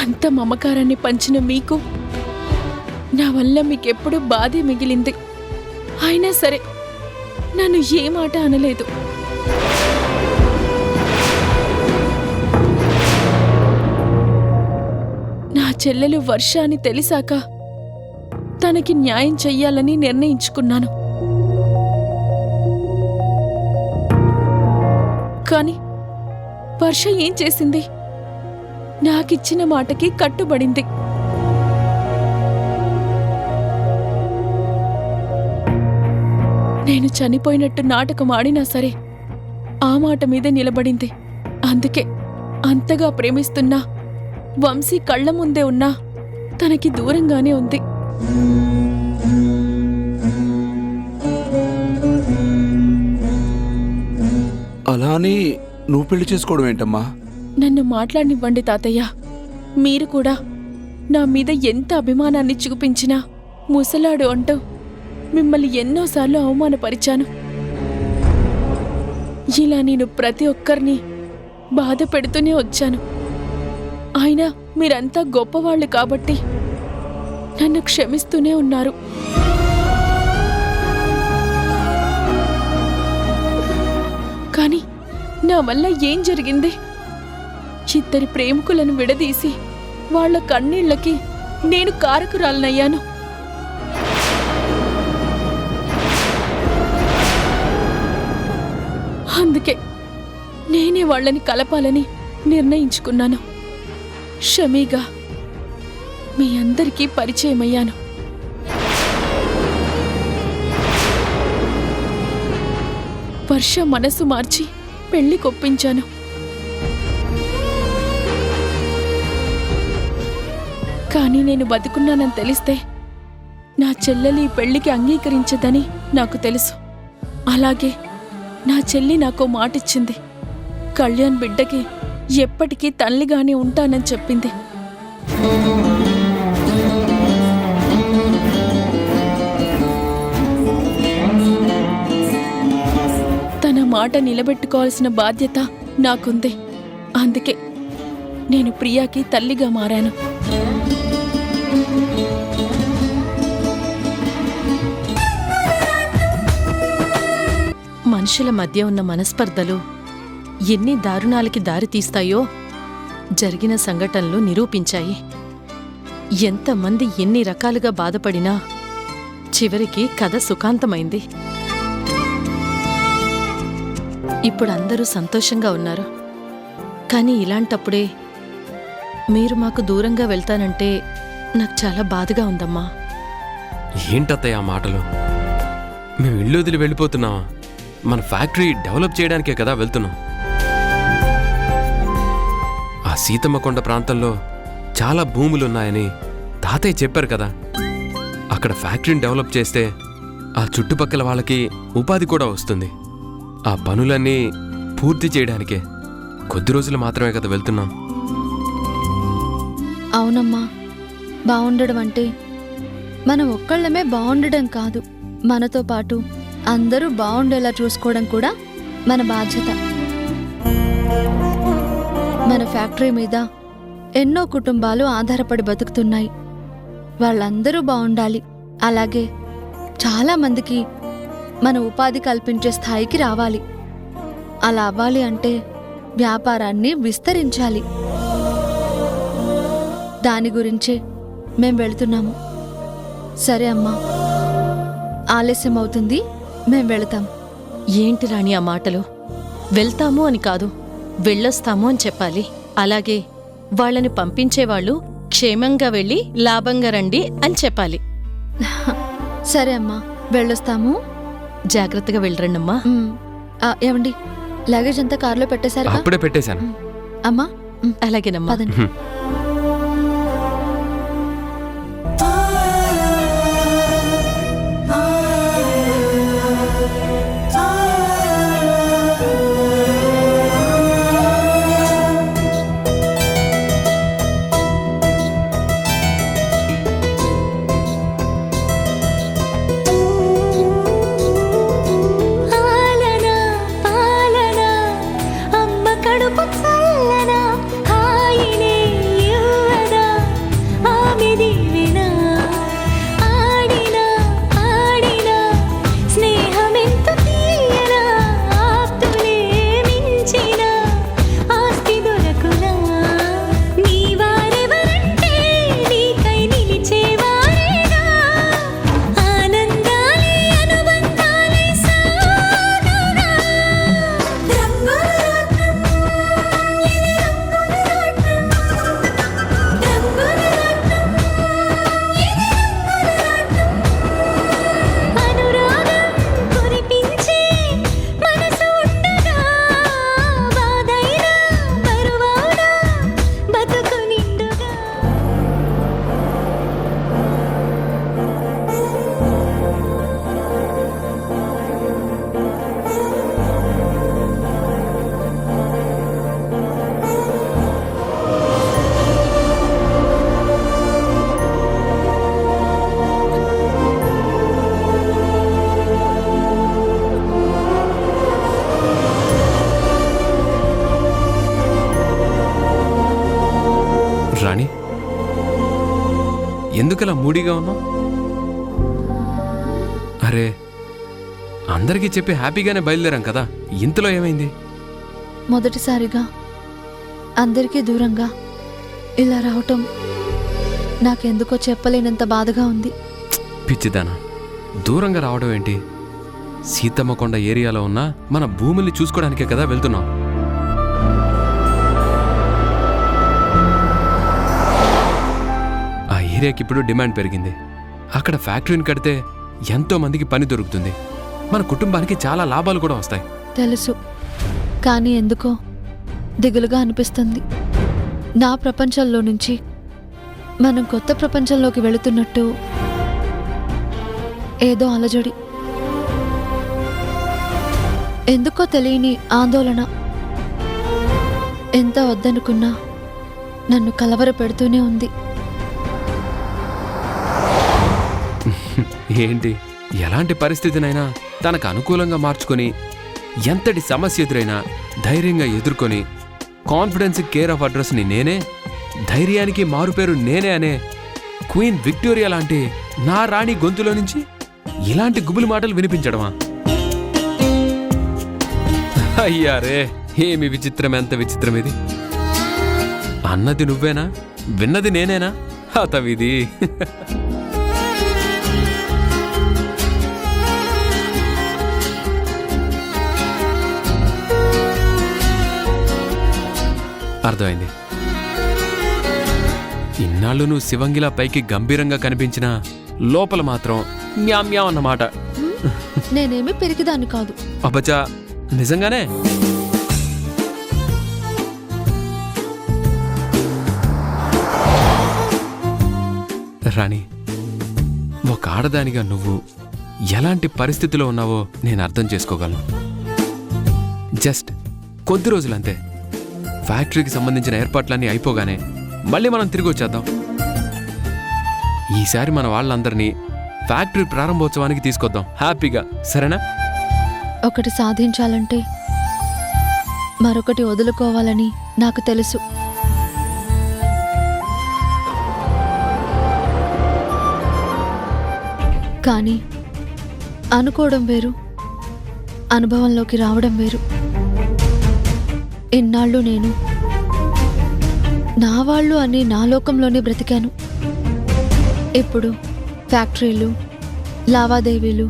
అంత మమకారాన్ని పంచిన మీకు నా వల్ల మీకెప్పుడు బాధే మిగిలింది. అయినా సరే నన్ను ఏ మాట అనలేదు. నా చెల్లెలు వర్ష అని తెలిసాక తనకి న్యాయం చెయ్యాలని నిర్ణయించుకున్నాను. కాని వర్ష ఏం చేసింది? నాకిచ్చిన మాటకి కట్టుబడింది. నేను చనిపోయినట్టు నాటకం ఆడినా సరే ఆ మాట మీద నిలబడింది. అందుకే అంతగా ప్రేమిస్తున్నా వంశీ కళ్ల ముందే ఉన్నా తనకి దూరంగానే ఉంది. అలా అని నువ్వు పెళ్లి చేసుకోవడం ఏంటమ్మా? నన్ను మాట్లాడనివ్వండి తాతయ్య. మీరు కూడా నా మీద ఎంత అభిమానాన్ని చూపించినా ముసలాడు అంటూ మిమ్మల్ని ఎన్నోసార్లు అవమానపరిచాను. ఇలా నేను ప్రతి ఒక్కరిని బాధ పెడుతూనే వచ్చాను. అయినా మీరంతా గొప్పవాళ్ళు కాబట్టి నన్ను క్షమిస్తూనే ఉన్నారు. కానీ నా వల్ల ఏం జరిగింది? ఇద్దరి ప్రేమికులను విడదీసి వాళ్ల కన్నీళ్లకి నేను కారకురాలనయ్యాను. అందుకే నేనే వాళ్ళని కలపాలని నిర్ణయించుకున్నాను. షమీగా మీ అందరికీ పరిచయమయ్యాను. వర్ష మనసు మార్చి పెళ్లి కొప్పించాను. కానీ నేను బతుకున్నానని తెలిస్తే నా చెల్లెలి పెళ్లికి అంగీకరించదని నాకు తెలుసు. అలాగే నా చెల్లి నాకో మాటిచ్చింది. కళ్యాణ్ బిడ్డకి ఎప్పటికీ తల్లిగానే ఉంటానని చెప్పింది. మాట నిలబెట్టుకోవాల్సిన బాధ్యత నాకుంది. అందుకే నేను ప్రియాకి తల్లిగా మారాను. మనుషుల మధ్య ఉన్న మనస్పర్ధలు ఎన్ని దారుణాలకి దారితీస్తాయో జరిగిన సంఘటనలు నిరూపించాయి. ఎంతమంది ఎన్ని రకాలుగా బాధపడినా చివరికి కథ సుఖాంతమైంది. ఇప్పుడు అందరూ సంతోషంగా ఉన్నారు. కానీ ఇలాంటప్పుడే మీరు మాకు దూరంగా వెళ్తానంటే నాకు చాలా బాధగా ఉందమ్మా. ఏంటత్తయ్య ఆ మాటలు? మేము ఇల్లు వదిలి వెళ్ళిపోతున్నావా? మన ఫ్యాక్టరీ డెవలప్ చేయడానికే కదా వెళ్తున్నాం. ఆ సీతమ్మ కొండ ప్రాంతంలో చాలా భూములున్నాయని తాతయ్య చెప్పారు కదా. అక్కడ ఫ్యాక్టరీని డెవలప్ చేస్తే ఆ చుట్టుపక్కల వాళ్ళకి ఉపాధి కూడా వస్తుంది. ఆ పనులన్నీ పూర్తి చేయడానికే కొద్ది రోజులు మాత్రమే కదా వెళ్తున్నాం. అవునమ్మా, బాగుండడం అంటే మనం ఒక్కళ్ళమే బాగుండడం కాదు, మనతో పాటు అందరూ బాగుండేలా చూసుకోవడం కూడా మన బాధ్యత. మన ఫ్యాక్టరీ మీద ఎన్నో కుటుంబాలు ఆధారపడి బతుకుతున్నాయి. వాళ్ళందరూ బాగుండాలి. అలాగే చాలా మందికి మన ఉపాధి కల్పించే స్థాయికి రావాలి. అలా అవ్వాలి అంటే వ్యాపారాన్ని విస్తరించాలి. దాని గురించే మేం వెళుతున్నాము. సరే అమ్మా, ఆలస్యం అవుతుంది, మేం వెళతాం. ఏంటి రాణి ఆ మాటలు? వెళ్తాము అని కాదు, వెళ్ళొస్తాము అని చెప్పాలి. అలాగే వాళ్ళని పంపించేవాళ్ళు క్షేమంగా వెళ్ళి లాభంగా రండి అని చెప్పాలి. సరే అమ్మా, వెళ్ళొస్తాము. జాగ్రత్తగా వెళ్ళరండమ్మా. ఏమండి, లగేజ్ అంతా కారులో పెట్టేశారు? అప్పుడే పెట్టేశాను అమ్మా. అలాగేనమ్మా. పదండి. రాణి, ఎందుకలా మూడీగా ఉన్నావు? అరే, అందరికీ చెప్పి హ్యాపీగానే బయలుదేరాం కదా, ఇంతలో ఏమైంది? మొదటిసారిగా అందరికీ దూరంగా ఇలా రావటం నాకెందుకో చెప్పలేనంత బాధగా ఉంది. పిచ్చిదానా, దూరంగా రావడం ఏంటి? సీతమ్మ కొండ ఏరియాలో ఉన్న మన భూముల్ని చూసుకోవడానికే కదా వెళ్తున్నాం. ఆ ఏరియాకి ఇప్పుడు డిమాండ్ పెరిగింది. అక్కడ ఫ్యాక్టరీని కడితే ఎంతో మందికి పని దొరుకుతుంది. మన కుటుంబానికి చాలా లాభాలు కూడా వస్తాయి. తెలుసు, కానీ ఎందుకో దిగులుగా అనిపిస్తుంది. నా ప్రపంచంలో నుంచి మనం కొత్త ప్రపంచంలోకి వెళుతున్నట్టు ఏదో అలజడి, ఎందుకో తెలియని ఆందోళన. ఎంత వద్దనుకున్నా నన్ను కలవర పెడుతూనే ఉంది. ఏంటి, ఎలాంటి పరిస్థితినైనా తనకు అనుకూలంగా మార్చుకొని ఎంతటి సమస్య ఎదురైనా ధైర్యంగా ఎదుర్కొని కాన్ఫిడెన్స్ కేర్ ఆఫ్ అడ్రస్ని నేనే, ధైర్యానికి మారుపేరు నేనే అనే క్వీన్ విక్టోరియా లాంటి నా రాణి గొంతులో నుంచి ఇలాంటి గుబులు మాటలు వినిపించడమా? అయ్యారే, ఏమి విచిత్రం, ఎంత విచిత్రం ఇది! అన్నది నువ్వేనా, విన్నది నేనేనా? హతవిది. అర్థమైంది. ఇన్నాళ్ళు నువ్వు శివంగిలా పైకి గంభీరంగా కనిపించినా లోపల మాత్రం మ్యామ్యా అన్నమాట. నేనేమి పెరిగిదాన్ని కాదు. అబ్బచా, నిజంగానే? రాణి, ఒక ఆడదానిగా నువ్వు ఎలాంటి పరిస్థితిలో ఉన్నావో నేను అర్థం చేసుకోగలను. జస్ట్ కొద్ది రోజులంతే. ఫ్యాక్టరీకి సంబంధించిన ఏర్పాట్లన్నీ అయిపోగానే మళ్ళీ మనం తిరిగి వచ్చేద్దాం. ఈసారి మన వాళ్ళందరినీ ఫ్యాక్టరీ ప్రారంభోత్సవానికి తీసుకొద్దాం హ్యాపీగా, సరేనా? ఒకటి సాధించాలంటే మరొకటి వదులుకోవాలని నాకు తెలుసు. కానీ అనుకోవడం వేరు, అనుభవంలోకి రావడం వేరు. ఇన్నాళ్ళు నేను నా వాళ్ళు అని నా లోకంలోనే బ్రతికాను. ఇప్పుడు ఫ్యాక్టరీలు, లావాదేవీలు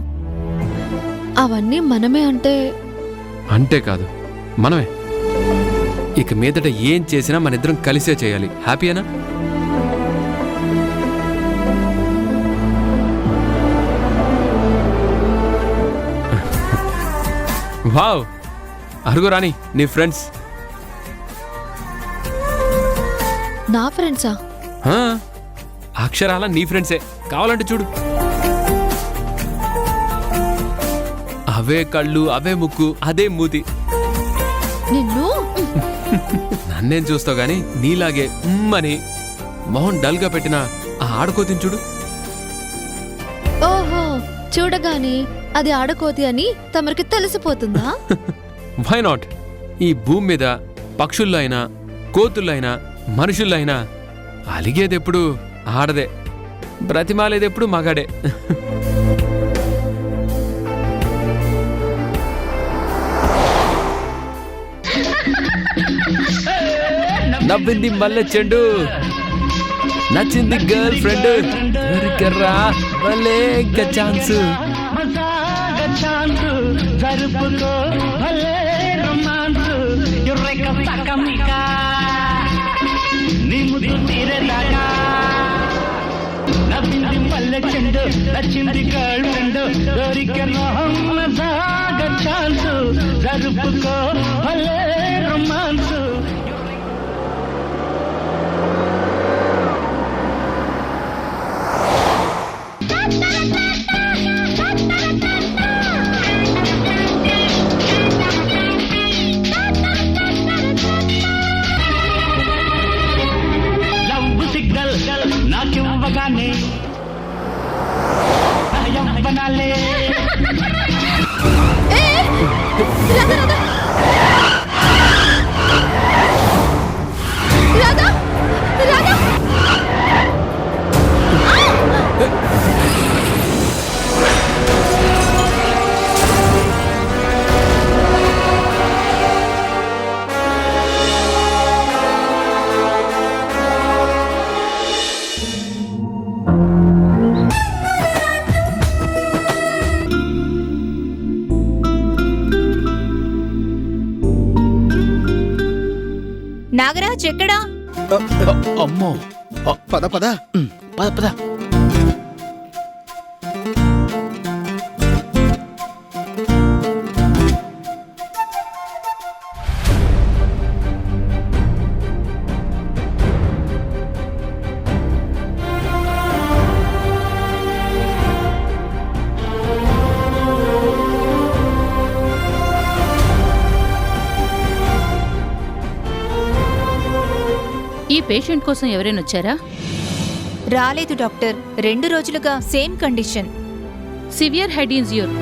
అవన్నీ మనమే అంటే కాదు, మనమే. ఇక మీదట ఏం చేసినా మన ఇద్దరం కలిసే చేయాలి. హ్యాపీయేనా? వావ్, అరుగు రాణి, నీ ఫ్రెండ్స్. నా ఫ్రెండ్సా? అక్షరాల నీ ఫ్రెండ్సే, కావాలంటే చూడు. అవే కళ్ళు, అవే ముక్కు, అదే మూతి. నిన్ను నన్నేం చూస్తావు గాని నీలాగే అని మొహం డల్గా పెట్టిన ఆ ఆడుకోతిని చూడు. ఓహో, చూడగానే అది ఆడకోతి అని తమరికి తెలిసిపోతుందా? Why not? ఈ భూమి మీద పక్షుల్లో అయినా, కోతుల్లో అయినా, మనుషుల్లో అయినా అలిగేదెప్పుడు ఆడదే, బ్రతిమాలేదెప్పుడు మగాడే. నవ్వింది మల్లె చెండు, నచ్చింది గర్ల్ ఫ్రెండ్, దొరికర్రా భలే ఛాన్స్. నవ్వింది మల్లె చెండు, నచ్చింది గర్ల్ ఫ్రెండ్, దొరికర్రా ఛాన్స్, జరుపుకో భలే రొమాన్స్. నాకివ్వగానే యవ్వనాలే నాగరాజ్ ఎక్కడా? అమ్మో, పద పద పద పద. ఈ పేషెంట్ కోసం ఎవరైనా వచ్చారా? రాలేదు డాక్టర్. 2 రోజులుగా same condition. Severe head injure.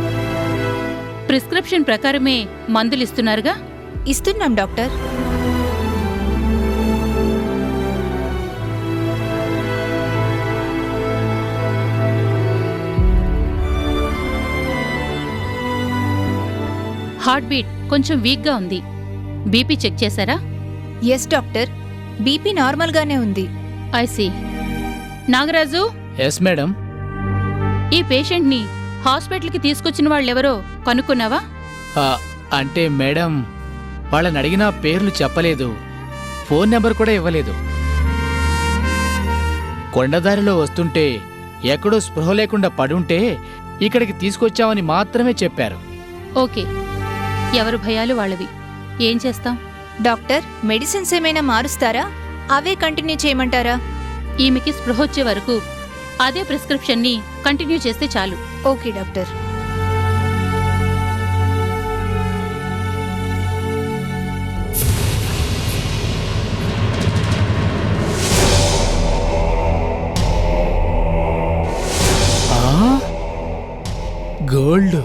Prescription ప్రకారమే మందులు ఇస్తున్నారుగా? ఇస్తున్నాం డాక్టర్. హార్ట్ బీట్ కొంచెం వీక్గా ఉంది. బీపీ చెక్ చేశారా? ఎస్ డాక్టర్, బీపీ నార్మల్గానే ఉంది. ఐసీ. Nagaraju, yes madam. ఈ పేషెంట్ని హాస్పిటల్కి తీసుకొచ్చిన వాళ్ళెవరో కనుక్కున్నావా? అంటే మేడం, వాళ్ళని అడిగిన పేర్లు చెప్పలేదు, ఫోన్ నెంబర్ కూడా ఇవ్వలేదు. కొండదారిలో వస్తుంటే ఎక్కడో స్పృహ లేకుండా పడుంటే ఇక్కడికి తీసుకొచ్చామని మాత్రమే చెప్పారు. ఓకే, ఎవరు భయాలు వాళ్ళవి. ఏం చేస్తాం? డాక్టర్, మెడిసిన్స్ ఏమైనా మారుస్తారా? అవే కంటిన్యూ చేయమంటారా? ఈమెకి స్పృహ వచ్చే వరకు అదే ప్రిస్క్రిప్షన్ని కంటిన్యూ చేస్తే చాలు. Okay doctor. గోల్డ్.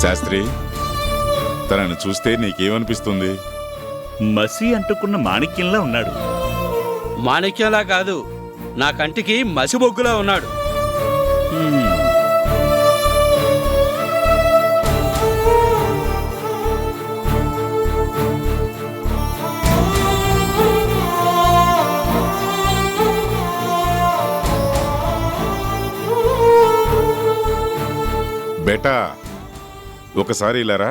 శాస్త్రి, తనను చూస్తే నీకేమనిపిస్తుంది? మసి అంటుకున్న మాణిక్యంలా ఉన్నాడు. మాణిక్యంలా కాదు, నా కంటికి మసిబొగ్గులా ఉన్నాడు. బేటా, ఒకసారి ఇలారా.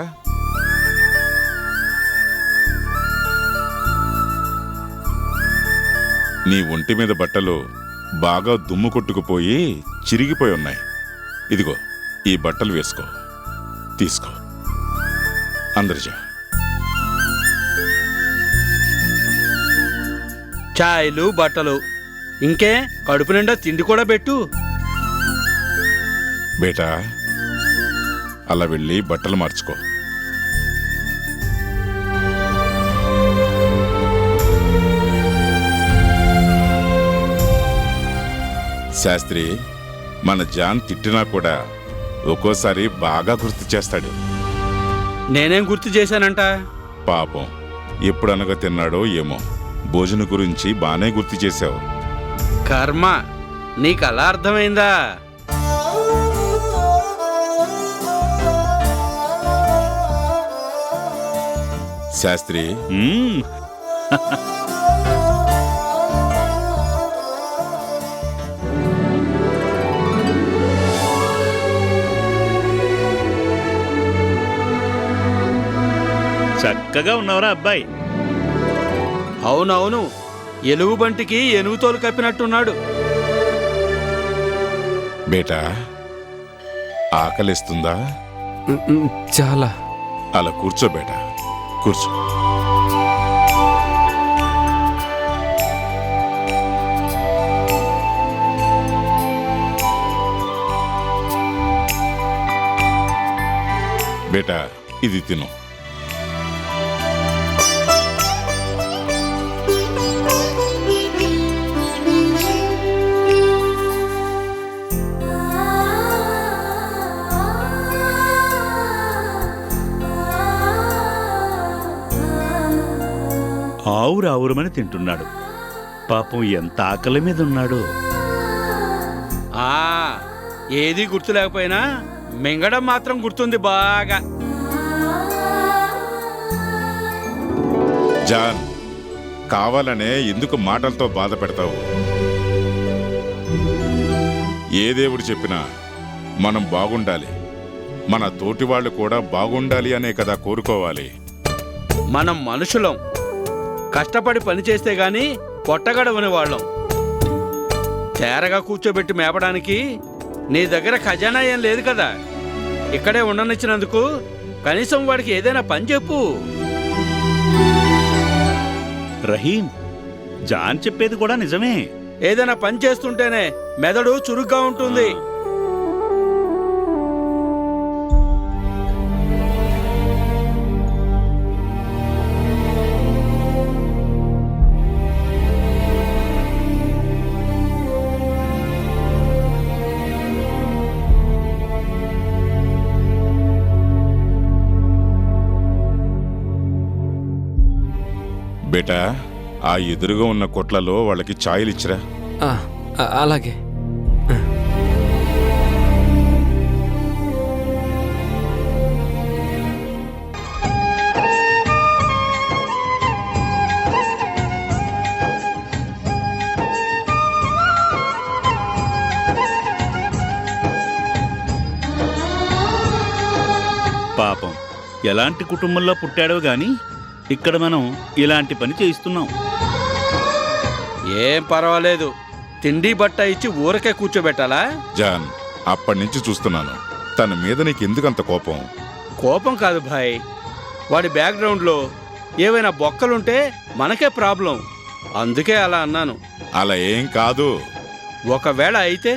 నీ ఒంటి మీద బట్టలు బాగా దుమ్ము కొట్టుకుపోయి చిరిగిపోయి ఉన్నాయి. ఇదిగో ఈ బట్టలు వేసుకో, తీసుకో. అందరిజా. ఛాయలు, బట్టలు, ఇంకే కడుపు నిండా తిండి కూడా పెట్టు. బేటా, అలా వెళ్ళి బట్టలు మార్చుకో. శాస్త్రి, మన జాన్ తిట్టినా కూడా ఒక్కోసారి బాగా గుర్తు చేస్తాడు. నేనేం గుర్తు చేశానంట? పాపం, ఎప్పుడనగా తిన్నాడో ఏమో, భోజనం గురించి బానే గుర్తు చేశావు. కర్మ, నీకు అలా అర్థమైందా? శాస్త్రి, చక్కగా ఉన్నవరా అబ్బాయి? అవునవును, ఎలుగుబంటికి ఎనుగుతోలు కప్పినట్టున్నాడు. బేటా, ఆకలిస్తుందా? చాలా. అలా కూర్చో బేటా, కూర్చో. బేటా, ఇది తిను. ఆవురావురమని తింటున్నాడు. పాపం ఎంత ఆకలి మీద ఉన్నాడు. ఏది గుర్తు లేకపోయినా మింగడం మాత్రం గుర్తుంది బాగా. జాన్, కావాలనే ఎందుకు మాటలతో బాధ పెడతావు? ఏ దేవుడు చెప్పినా మనం బాగుండాలి, మన తోటి వాళ్ళు కూడా బాగుండాలి అనే కదా కోరుకోవాలి. మనం మనుషులం, కష్టపడి పని చేస్తే గాని పొట్టగడవని వాళ్ళం. తేరగా కూర్చోబెట్టి మేపడానికి నీ దగ్గర ఖజానా ఏం లేదు కదా. ఇక్కడే ఉండనిచ్చినందుకు కనీసం వాడికి ఏదైనా పని చెప్పు. రహీం, జాన్ చెప్పేది కూడా నిజమే. ఏదైనా పని చేస్తుంటేనే మెదడు చురుగ్గా ఉంటుంది. బేటా, ఆ ఎదురుగా ఉన్న కొట్లలో వాళ్ళకి ఛాయలు ఇచ్చిరా. అలాగే. పాపం, ఎలాంటి కుటుంబంలో పుట్టాడో గాని ఇక్కడ మనం ఇలాంటి పని చేయిస్తున్నాం. ఏం పర్వాలేదు, తిండి బట్ట ఇచ్చి ఊరకే కూర్చోబెట్టాలా? జాన్, అప్పటి నుంచి చూస్తున్నాను. తన మీద నీకెందుకంత కోపం? కోపం కాదు భాయ్, వాడి బ్యాక్గ్రౌండ్లో ఏవైనా బొక్కలుంటే మనకే ప్రాబ్లం. అందుకే అలా అన్నాను. అలా ఏం కాదు. ఒకవేళ అయితే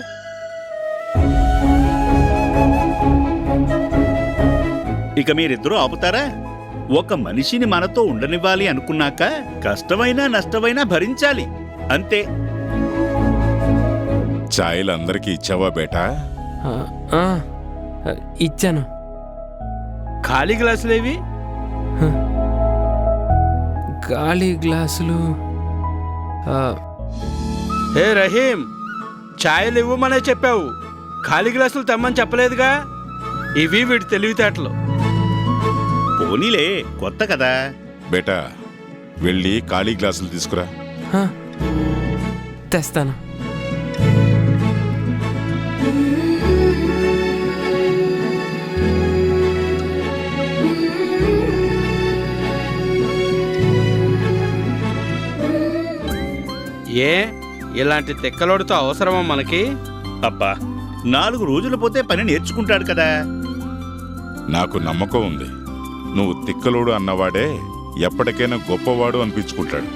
ఇక మీరిద్దరూ ఆపుతారా? ఒక మనిషిని మనతో ఉండనివ్వాలి అనుకున్నాక కష్టమైనా నష్టమైనా భరించాలి, అంతే. ఛాయలు అందరికీ ఇచ్చావా బేటా? ఇచ్చాను. ఖాళీ గ్లాసులేవి? ఖాళీ గ్లాసులు. హే రహీం, ఛాయలు ఇవ్వమనే చెప్పావు, ఖాళీ గ్లాసులు తెమ్మని చెప్పలేదుగా. ఇవి వీడి తెలివితేటలు. పోనీలే, కొత్త కదా. బేటా, వెళ్ళి ఖాళీ గ్లాసులు తీసుకురా. తెస్తాను. ఏ ఇలాంటి తిక్కలోడితో అవసరమా మనకి? అబ్బా, 4 రోజులు పోతే పని నేర్చుకుంటాడు కదా. నాకు నమ్మకం ఉంది, నువ్వు తిక్కలోడు అన్నవాడే ఎప్పటికైనా గొప్పవాడు అనిపించుకుంటాడు.